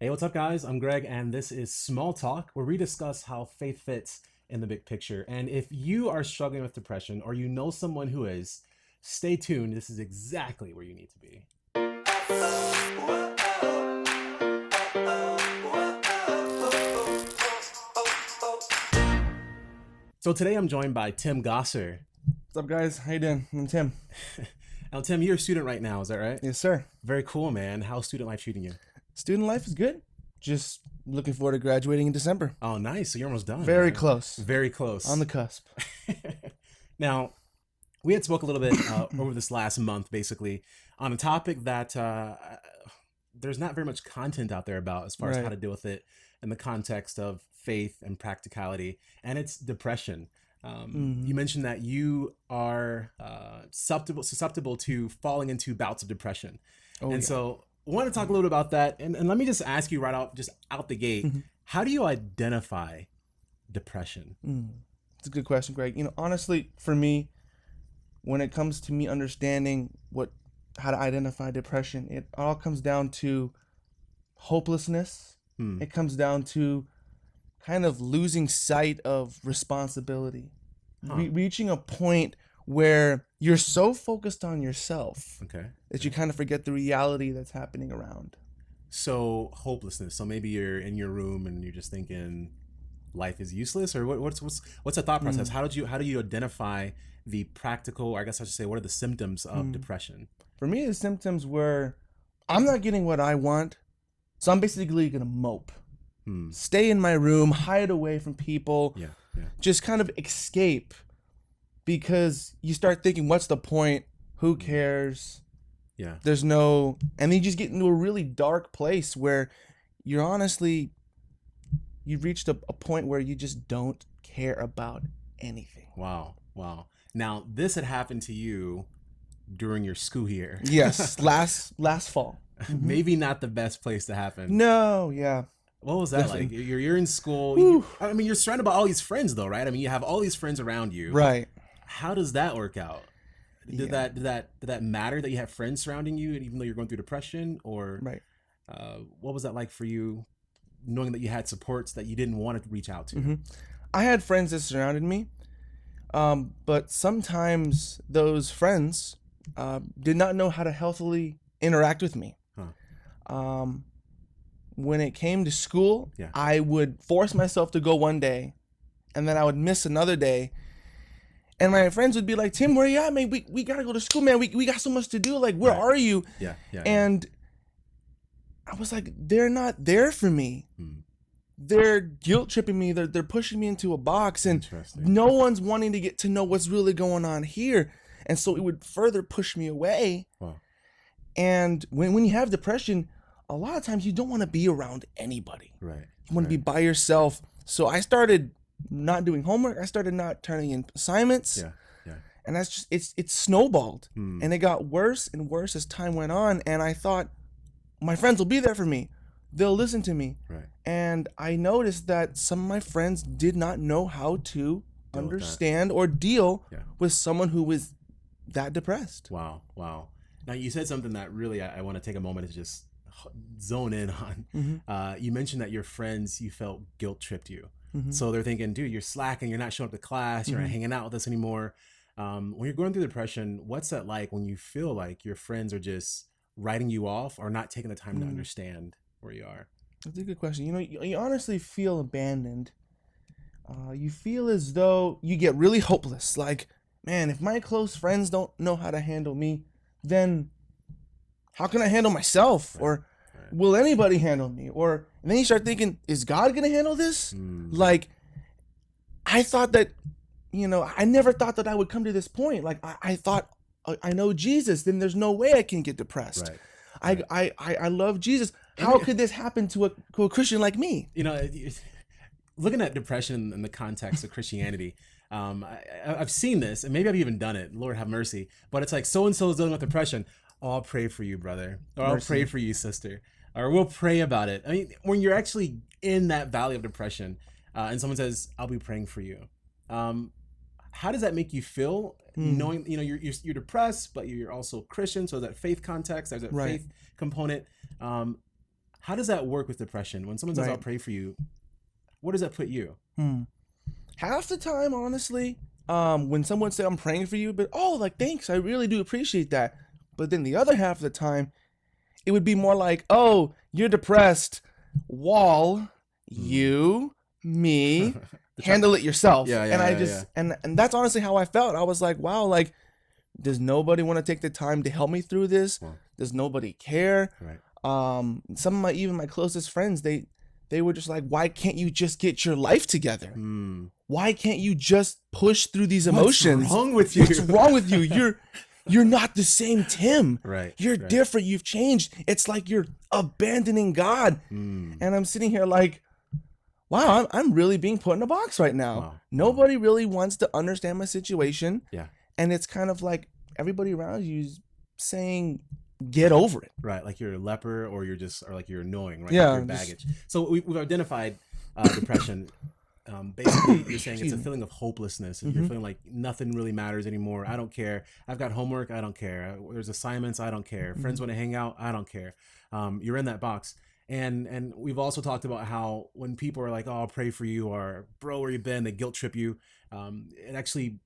Hey, what's up, guys? I'm Greg, and this is Small Talk, where we discuss how faith fits in the big picture. And if you are struggling with depression or you know someone who is, stay tuned. This is exactly where you need to be. So today I'm joined by Tim Gosser. What's up, guys? How you doing? I'm Tim. Now, Tim, you're a student right now, is that right? Yes, sir. Very cool, man. How's student life treating you? Student life is good. Just looking forward to graduating in December. Oh, nice. So you're almost done. Very man. close. Very close. On the cusp. Now, we had spoke a little bit over this last month, basically, on a topic that there's not very much content out there about as far as Right. how to deal with it in the context of faith and practicality, and it's depression. You mentioned that you are susceptible to falling into bouts of depression. Oh, And yeah. so I want to talk a little bit about that. And let me just ask you right out, just out the gate, how do you identify depression? It's a good question, Greg. Honestly, for me, when it comes to me understanding how to identify depression, it all comes down to hopelessness. It comes down to kind of losing sight of responsibility, reaching a point where you're so focused on yourself Okay. that you kind of forget the reality that's happening around. So hopelessness. So maybe you're in your room and you're just thinking life is useless, or what's the thought process? How do you identify the practical, or I guess I should say, what are the symptoms of depression? For me, the symptoms were I'm not getting what I want, so I'm basically gonna mope, stay in my room, hide away from people, Yeah. just kind of escape, because you start thinking, what's the point? Who cares? Yeah. There's no, and then you just get into a really dark place where you're honestly, you've reached a point where you just don't care about anything. Wow. Now, this had happened to you during your school year. Yes, last fall. Maybe not the best place to happen. No, yeah. What was that like? Definitely. You're in school. Whew. I mean, you're surrounded by all these friends, though, right? I mean, you have all these friends around you. Right. How does that work out? Did Yeah. that matter that you have friends surrounding you, and even though you're going through depression, or Right. what was that like for you, knowing that you had supports that you didn't want to reach out to? I had friends that surrounded me, but sometimes those friends did not know how to healthily interact with me. When it came to school, Yeah. I would force myself to go one day, and then I would miss another day. And my friends would be like, Tim, where you at, man? We got to go to school, man. We got so much to do. Like, where Right. are you? Yeah. And I was like, they're not there for me. They're guilt tripping me. They're pushing me into a box, and Interesting. no one's wanting to get to know what's really going on here. And so it would further push me away. Wow. And when you have depression, a lot of times you don't want to be around anybody. Right. You want to be by yourself. So I started not doing homework. I started not turning in assignments. Yeah. And that's just, it's snowballed. And it got worse and worse as time went on. And I thought, my friends will be there for me. They'll listen to me. Right. And I noticed that some of my friends did not know how to understand or deal with someone who was that depressed. Wow. Now, you said something that really I want to take a moment to just zone in on. You mentioned that your friends, you felt guilt tripped you. So they're thinking, dude, you're slacking, you're not showing up to class, you're not hanging out with us anymore. When you're going through depression, what's that like when you feel like your friends are just writing you off or not taking the time to understand where you are? That's a good question. You honestly feel abandoned. You feel as though you get really hopeless. Like, man, if my close friends don't know how to handle me, then how can I handle myself? Or will anybody handle me? And then you start thinking, is God going to handle this? Like, I thought that, I never thought that I would come to this point. Like, I thought, I know Jesus, then there's no way I can get depressed. Right. I love Jesus. How could this happen to a Christian like me? Looking at depression in the context of Christianity, I've seen this, and maybe I've even done it. Lord have mercy. But it's like, so-and-so is dealing with depression. Oh, I'll pray for you, brother. Or I'll pray for you, sister. Or we'll pray about it. I mean, when you're actually in that valley of depression, and someone says, I'll be praying for you. How does that make you feel, knowing, you're depressed, but you're also Christian, so that faith context, there's that faith component. How does that work with depression? When someone says, Right. I'll pray for you, where does that put you? Half the time, honestly, when someone say I'm praying for you, but like thanks, I really do appreciate that. But then the other half of the time, it would be more like, oh, you're depressed. Wall, you, me, handle it yourself. Yeah, yeah, and I yeah, just and that's honestly how I felt. I was like, wow, like, does nobody want to take the time to help me through this? Wow. Does nobody care? Right. Some of my closest friends, they were just like, why can't you just get your life together? Why can't you just push through these emotions? What's wrong with you? What's wrong with you? You're not the same Tim. Right. You're different. You've changed. It's like you're abandoning God. And I'm sitting here like, wow, I'm really being put in a box right now. Wow. Nobody really wants to understand my situation. Yeah. And it's kind of like everybody around you is saying, get over it. Right. Like you're a leper, or like you're annoying, right? Yeah, Like your baggage. So we've identified depression. Basically, you're saying it's a feeling of hopelessness. You're feeling like nothing really matters anymore. I don't care. I've got homework. I don't care. There's assignments. I don't care. Friends want to hang out. I don't care. You're in that box. And we've also talked about how when people are like, oh, I'll pray for you, or bro, where you been? They guilt trip you. It actually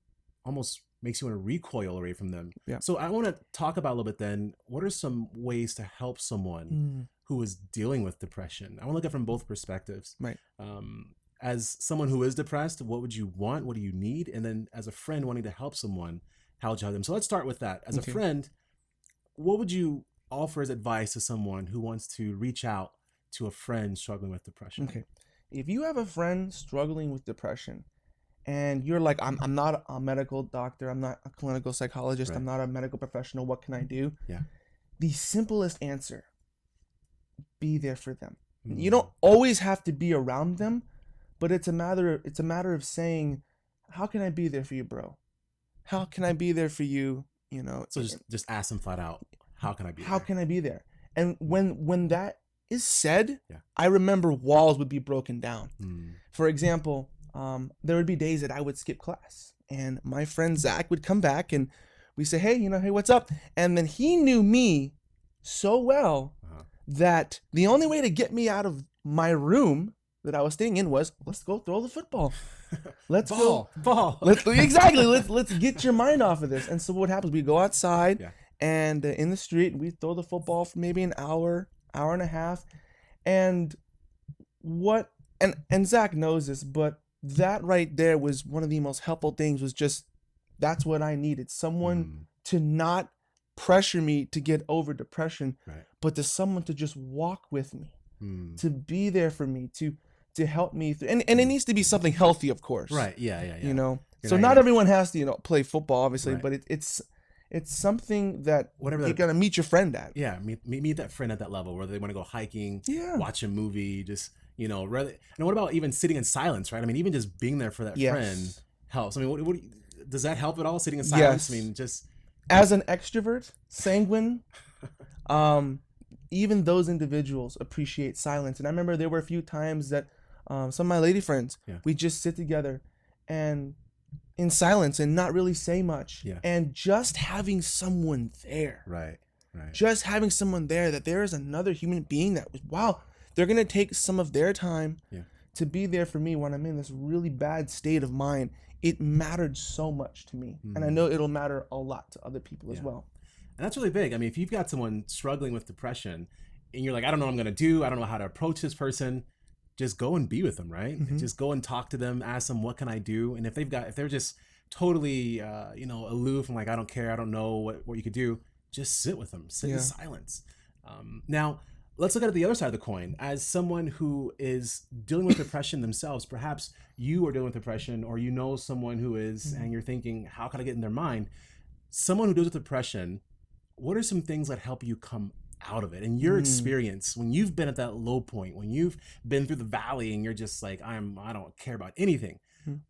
almost makes you want to recoil away from them. Yeah. So I want to talk about a little bit then, what are some ways to help someone who is dealing with depression? I want to look at it from both perspectives. Right. As someone who is depressed, what would you want? What do you need? And then as a friend wanting to help someone, how would you help them? So let's start with that. As a friend, what would you offer as advice to someone who wants to reach out to a friend struggling with depression? Okay. If you have a friend struggling with depression and you're like, I'm not a medical doctor, I'm not a clinical psychologist, Right. I'm not a medical professional, what can I do? Yeah. The simplest answer, be there for them. You don't always have to be around them, but it's a matter of saying, how can I be there for you, bro? How can I be there for you? You know, So just ask them flat out, how can I be how there? can I be there? And when that is said, Yeah. I remember walls would be broken down. Mm. For example, there would be days that I would skip class, and my friend Zach would come back, and we say, hey, hey, what's up? And then he knew me so well that the only way to get me out of my room that I was staying in was, let's go throw the football. Let's Ball. Exactly. Let's get your mind off of this. And so what happens? We go outside, Yeah. and in the street, we throw the football for maybe an hour and a half. And Zach knows this, but that right there was one of the most helpful things. Was just, that's what I needed. Someone to not pressure me to get over depression, Right. but to someone to just walk with me, to be there for me, to help me through. And it needs to be something healthy, of course. Right. Yeah. You know, You're so not not everyone has to, play football, obviously, Right. but it's something that Whatever you're that- gonna meet your friend at. Yeah, meet that friend at that level where they want to go hiking, Yeah. watch a movie, just rather. And what about even sitting in silence, right? I mean, even just being there for that Yes. friend helps. I mean, what does that help at all? Sitting in silence. Yes. I mean, just As an extrovert, sanguine, even those individuals appreciate silence. And I remember there were a few times that some of my lady friends, we just sit together and in silence and not really say much. Yeah. And just having someone there. right. Just having someone there, that there is another human being that, wow, they're going to take some of their time to be there for me when I'm in this really bad state of mind. It mattered so much to me. And I know it'll matter a lot to other people as well. And that's really big. I mean, if you've got someone struggling with depression and you're like, I don't know what I'm going to do, I don't know how to approach this person, just go and be with them, right? Just go and talk to them, ask them, what can I do? And if they're just totally, aloof and like, I don't care, I don't know what you could do, just sit with them, sit in silence. Now, let's look at the other side of the coin. As someone who is dealing with depression themselves, perhaps you are dealing with depression, or you know someone who is, and you're thinking, how can I get in their mind? Someone who deals with depression, what are some things that help you come out of it? In your experience, when you've been at that low point, when you've been through the valley and you're just like, I don't care about anything,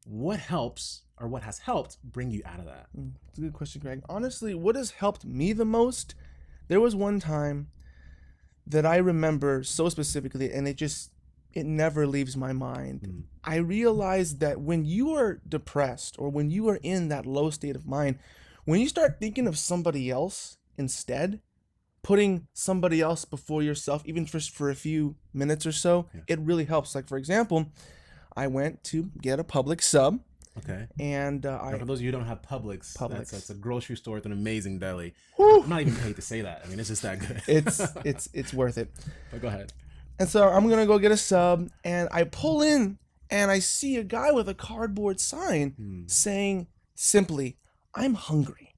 what helps, or what has helped bring you out of that? It's a good question, Greg. Honestly, what has helped me the most, there was one time that I remember so specifically, and it never leaves my mind. I realized that when you are depressed, or when you are in that low state of mind, when you start thinking of somebody else instead, putting somebody else before yourself, even for a few minutes or so, it really helps. Like, for example, I went to get a Publix sub. Okay. And now, for those of you who don't have Publix, that's a grocery store with an amazing deli. Whew. I'm not even paid to say that. I mean, it's just that good. it's worth it. But go ahead. And so I'm gonna go get a sub, and I pull in, and I see a guy with a cardboard sign saying simply, "I'm hungry."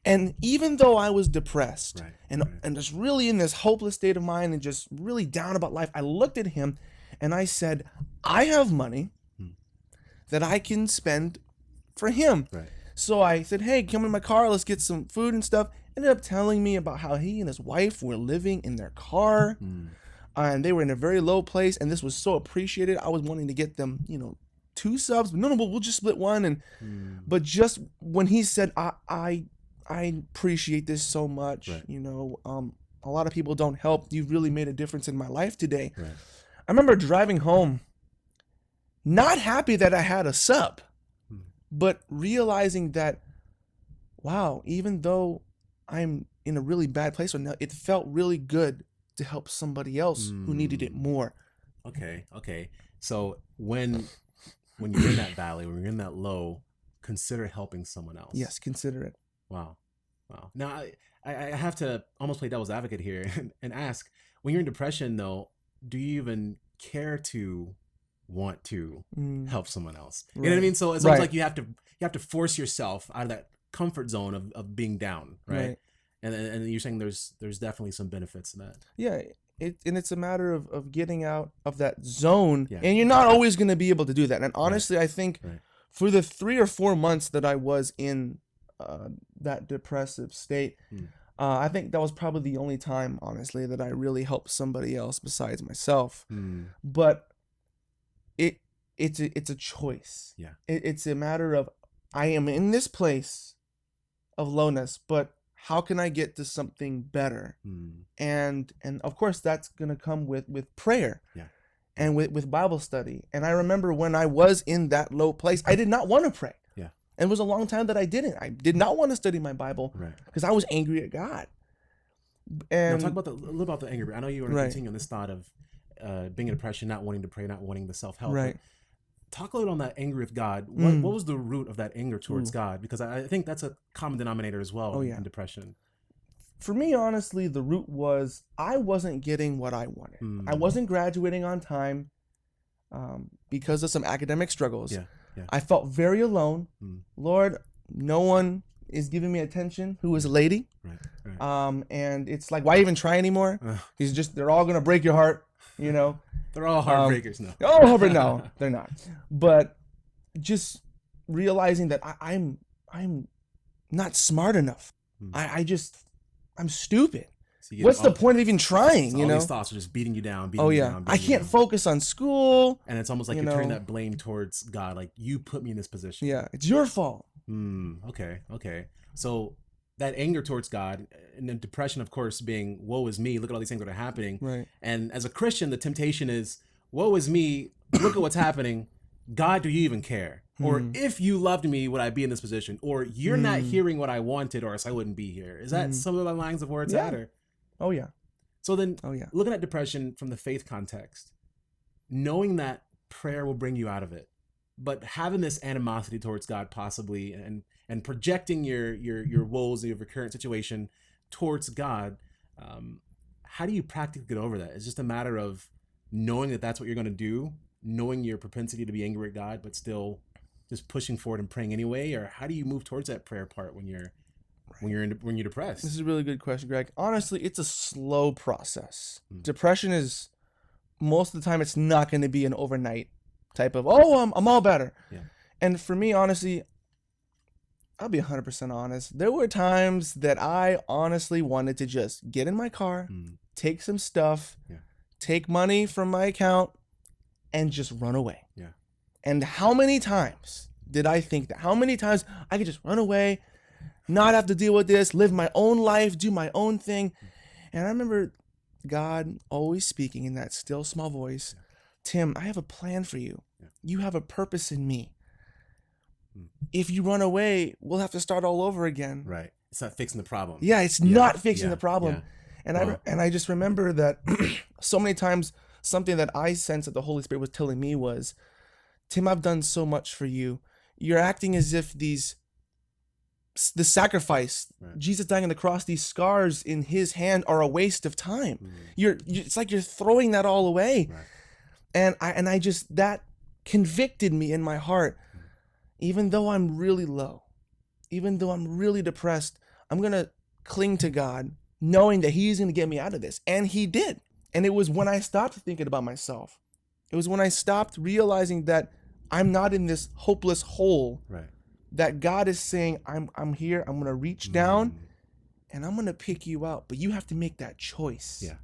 And even though I was depressed and just really in this hopeless state of mind and just really down about life, I looked at him and I said, "I have money that I can spend for him." So I said, "Hey, come in my car, let's get some food and stuff." Ended up telling me about how he and his wife were living in their car, and they were in a very low place, and this was so appreciated. I was wanting to get them, 2 subs, but no, we'll just split one. And but just when he said, I appreciate this so much, a lot of people don't help. You've really made a difference in my life today. I remember driving home, not happy that I had a sub, but realizing that, wow, even though I'm in a really bad place right now, it felt really good to help somebody else who needed it more. Okay. So when you're in that valley, when you're in that low, consider helping someone else. Yes, consider it. Wow. Now, I have to almost play devil's advocate here and ask, when you're in depression, though, do you even care to want to help someone else? You know what I mean? So it's almost like you have to force yourself out of that comfort zone of being down, right? And you're saying there's definitely some benefits to that. Yeah, it's a matter of getting out of that zone, and you're not always going to be able to do that. And honestly, I think for the 3 or 4 months that I was in that depressive state, I think that was probably the only time, honestly, that I really helped somebody else besides myself. But it's a choice. It's a matter of, I am in this place of lowness, but how can I get to something better? And of course that's gonna come with prayer, and with Bible study. And I remember when I was in that low place, I did not want to pray. And it was a long time that I didn't. I did not want to study my Bible because I was angry at God. And now, talk about a little about the anger. I know you want to continue on this thought of being in depression, not wanting to pray, not wanting the self-help. Talk a little on that anger with God. What was the root of that anger towards God? Because I think that's a common denominator as well in depression. For me, honestly, the root was I wasn't getting what I wanted. I wasn't graduating on time because of some academic struggles. I felt very alone. Lord, no one is giving me attention who is a lady. And it's like, why even try anymore? They're all going to break your heart, They're all heartbreakers now. No, they're not. But just realizing that I'm not smart enough. I'm stupid. So what's the point of even trying? So all these thoughts are just beating you down. I can't focus on school. And it's almost like you're turning that blame towards God. Like, you put me in this position. Yeah, it's your fault. Okay. So that anger towards God, and then depression, of course, being woe is me. Look at all these things that are happening. And as a Christian, the temptation is, woe is me. Look at what's happening. God, do you even care? Or if you loved me, would I be in this position? Or you're not hearing what I wanted, or else I wouldn't be here. Is that some of the lines of where it's at? Or? Oh, yeah. So then looking at depression from the faith context, knowing that prayer will bring you out of it, but having this animosity towards God possibly and projecting your woes of your current situation towards God, how do you practically get over that? It's just a matter of knowing that that's what you're going to do, knowing your propensity to be angry at God, but still just pushing forward and praying anyway? Or how do you move towards that prayer part when you're depressed? This is a really good question, Greg. Honestly, it's a slow process. Depression is, most of the time, it's not going to be an overnight type of, I'm all better. And for me, honestly, I'll be 100% honest. There were times that I honestly wanted to just get in my car, take some stuff, take money from my account, and just run away. And how many times did I think that? How many times I could just run away, not have to deal with this, live my own life, do my own thing. And I remember God always speaking in that still small voice, Tim, I have a plan for you. You have a purpose in me. If you run away, we'll have to start all over again. Right. It's not fixing the problem. Yeah, it's not fixing the problem. And I just remember that so many times something that I sensed that the Holy Spirit was telling me was, Tim, I've done so much for you. You're acting as if the sacrifice, Right. Jesus dying on the cross, these scars in his hand are a waste of time. It's like you're throwing that all away. Right. And I just, that convicted me in my heart. Even though I'm really low, even though I'm really depressed, I'm going to cling to God, knowing that he's going to get me out of this. And he did. And it was when I stopped thinking about myself. It was when I stopped realizing that I'm not in this hopeless hole, Right. that God is saying, I'm here, I'm going to reach down and I'm going to pick you out. But you have to make that choice. Yeah.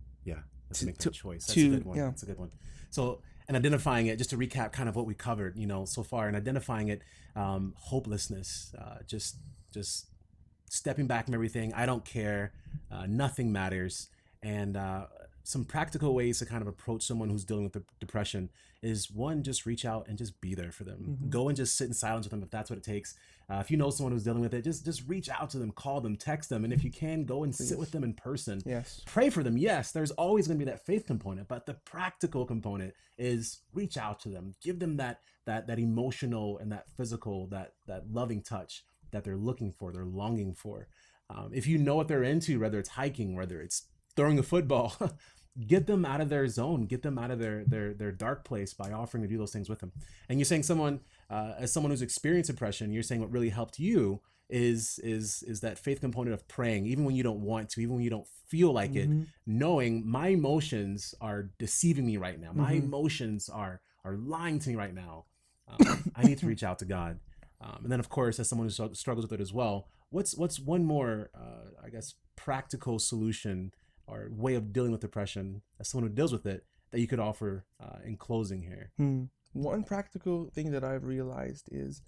Let's make that choice. That's to- a good one. yeah. That's a good one. So, and identifying it, just to recap kind of what we covered, so far, and identifying it, hopelessness, just stepping back from everything. I don't care. Nothing matters. And some practical ways to kind of approach someone who's dealing with depression is, one, just reach out and just be there for them. Go and just sit in silence with them if that's what it takes. If you know someone who's dealing with it, just reach out to them, call them, text them. And if you can, go and sit with them in person. Yes. Pray for them. Yes, there's always going to be that faith component, but the practical component is reach out to them. Give them that emotional and that physical, that loving touch that they're looking for, they're longing for. If you know what they're into, whether it's hiking, whether it's throwing a football, get them out of their zone, get them out of their dark place by offering to do those things with them. And you're saying as someone who's experienced depression, you're saying what really helped you is that faith component of praying, even when you don't want to, even when you don't feel like it, knowing my emotions are deceiving me right now. My emotions are lying to me right now. I need to reach out to God. And then, of course, as someone who struggles with it as well, what's one more, practical solution or way of dealing with depression as someone who deals with it that you could offer in closing here? One practical thing that I've realized is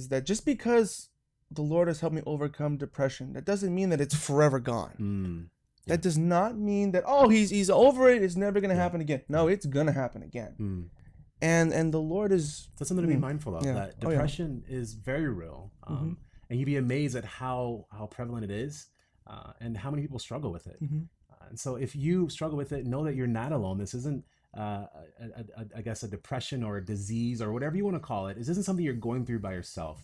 that just because the Lord has helped me overcome depression, that doesn't mean that it's forever gone. That does not mean that, he's over it, it's never going to happen again. No, it's going to happen again. And the Lord is... That's something to be mindful of, that depression is very real. And you'd be amazed at how prevalent it is and how many people struggle with it. And so if you struggle with it, know that you're not alone. This isn't, a depression or a disease or whatever you want to call it. This isn't something you're going through by yourself.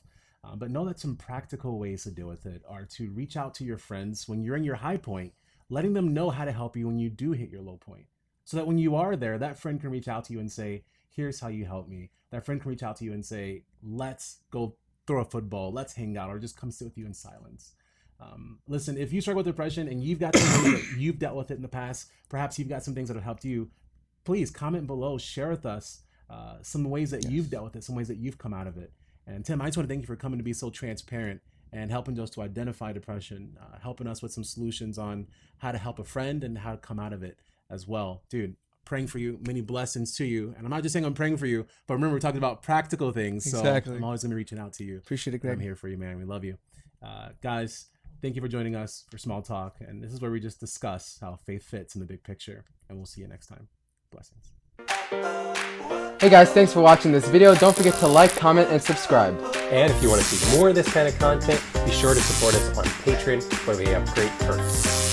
But know that some practical ways to deal with it are to reach out to your friends when you're in your high point, letting them know how to help you when you do hit your low point. So that when you are there, that friend can reach out to you and say, here's how you help me. That friend can reach out to you and say, let's go throw a football, let's hang out, or just come sit with you in silence. Listen, if you struggle with depression and you've got some ways that you've dealt with it in the past, perhaps you've got some things that have helped you, please comment below, share with us some ways that you've dealt with it, some ways that you've come out of it. And Tim, I just want to thank you for coming to be so transparent and helping us to identify depression, helping us with some solutions on how to help a friend and how to come out of it as well. Dude, praying for you, many blessings to you. And I'm not just saying I'm praying for you, but remember, we're talking about practical things. Exactly. So I'm always going to be reaching out to you. Appreciate it, Greg. I'm here for you, man. We love you. Guys, thank you for joining us for Small Talk. And this is where we just discuss how faith fits in the big picture. And we'll see you next time. Blessings. Hey guys, thanks for watching this video. Don't forget to like, comment, and subscribe. And if you want to see more of this kind of content, be sure to support us on Patreon, where we have great perks.